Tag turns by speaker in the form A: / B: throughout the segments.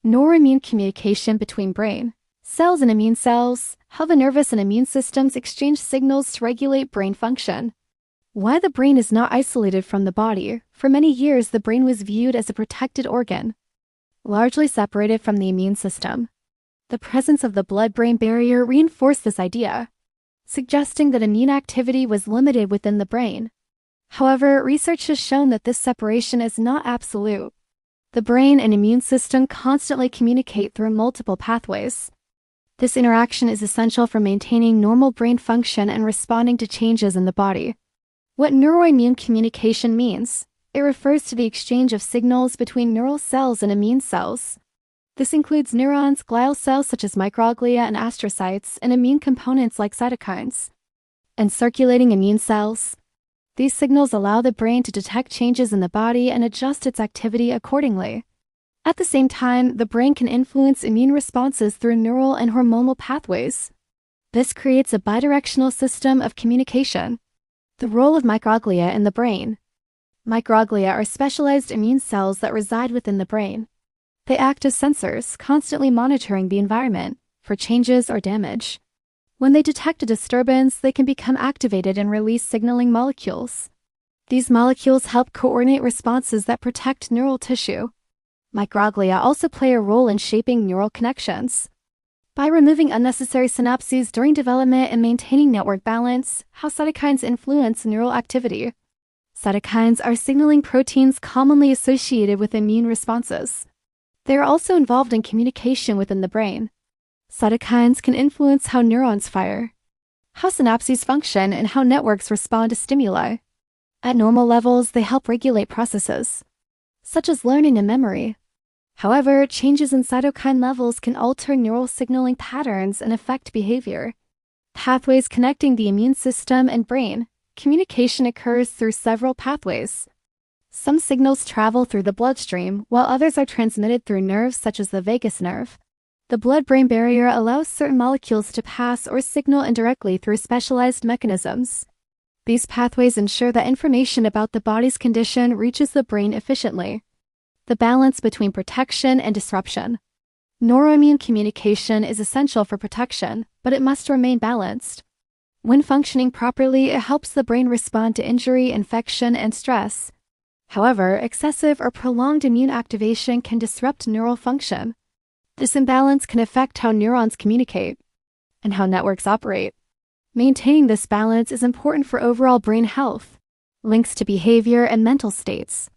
A: Neuroimmune communication between brain cells and immune cells, how the nervous and immune systems exchange signals to regulate brain function. Why the brain is not isolated from the body. For many years, the brain was viewed as a protected organ, largely separated from the immune system. The presence of the blood-brain barrier reinforced this idea, suggesting that immune activity was limited within the brain. However, research has shown that this separation is not absolute. The brain and immune system constantly communicate through multiple pathways. This interaction is essential for maintaining normal brain function and responding to changes in the body. What neuroimmune communication means: it refers to the exchange of signals between neural cells and immune cells. This includes neurons, glial cells such as microglia and astrocytes, and immune components like cytokines, and circulating immune cells. These signals allow the brain to detect changes in the body and adjust its activity accordingly. At the same time, the brain can influence immune responses through neural and hormonal pathways. This creates a bidirectional system of communication. The role of microglia in the brain. Microglia are specialized immune cells that reside within the brain. They act as sensors, constantly monitoring the environment for changes or damage. When they detect a disturbance, they can become activated and release signaling molecules. These molecules help coordinate responses that protect neural tissue. Microglia also play a role in shaping neural connections. By removing unnecessary synapses during development and maintaining network balance, how cytokines influence neural activity. Cytokines are signaling proteins commonly associated with immune responses. They are also involved in communication within the brain. Cytokines can influence how neurons fire, how synapses function, and how networks respond to stimuli. At normal levels, they help regulate processes, such as learning and memory. However, changes in cytokine levels can alter neural signaling patterns and affect behavior. Pathways connecting the immune system and brain. Communication occurs through several pathways. Some signals travel through the bloodstream, while others are transmitted through nerves such as the vagus nerve. The blood-brain barrier allows certain molecules to pass or signal indirectly through specialized mechanisms. These pathways ensure that information about the body's condition reaches the brain efficiently. The balance between protection and disruption. Neuroimmune communication is essential for protection, but it must remain balanced. When functioning properly, it helps the brain respond to injury, infection, and stress. However, excessive or prolonged immune activation can disrupt neural function. This imbalance can affect how neurons communicate and how networks operate. Maintaining this balance is important for overall brain health. Links to behavior and mental states.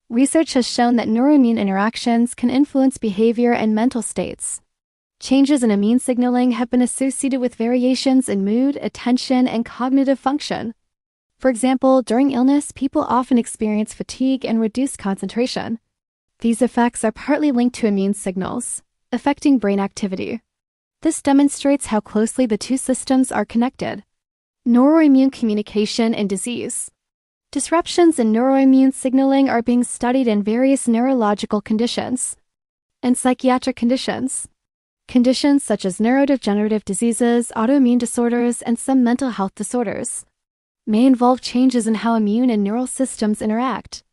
A: Research has shown that neuroimmune interactions can influence behavior and mental states. Changes in immune signaling have been associated with variations in mood, attention, and cognitive function. For example, during illness, people often experience fatigue and reduced concentration. These effects are partly linked to immune signals, affecting brain activity. This demonstrates how closely the two systems are connected. Neuroimmune communication and disease. Disruptions in neuroimmune signaling are being studied in various neurological conditions and psychiatric conditions. Conditions such as neurodegenerative diseases, autoimmune disorders, and some mental health disorders may involve changes in how immune and neural systems interact.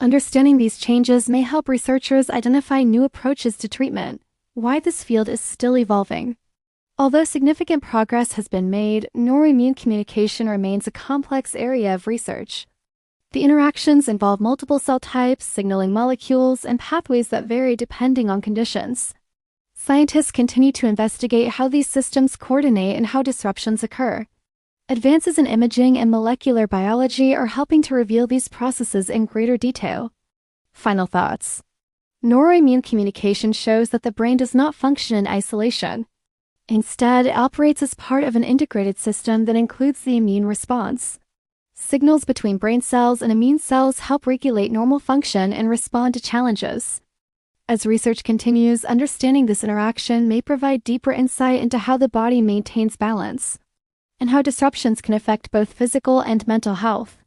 A: Understanding these changes may help researchers identify new approaches to treatment. Why this field is still evolving. Although significant progress has been made, neuroimmune communication remains a complex area of research. The interactions involve multiple cell types, signaling molecules, and pathways that vary depending on conditions. Scientists continue to investigate how these systems coordinate and how disruptions occur. Advances in imaging and molecular biology are helping to reveal these processes in greater detail. Final thoughts. Neuroimmune communication shows that the brain does not function in isolation. Instead, it operates as part of an integrated system that includes the immune response. Signals between brain cells and immune cells help regulate normal function and respond to challenges. As research continues, understanding this interaction may provide deeper insight into how the body maintains balance and how disruptions can affect both physical and mental health.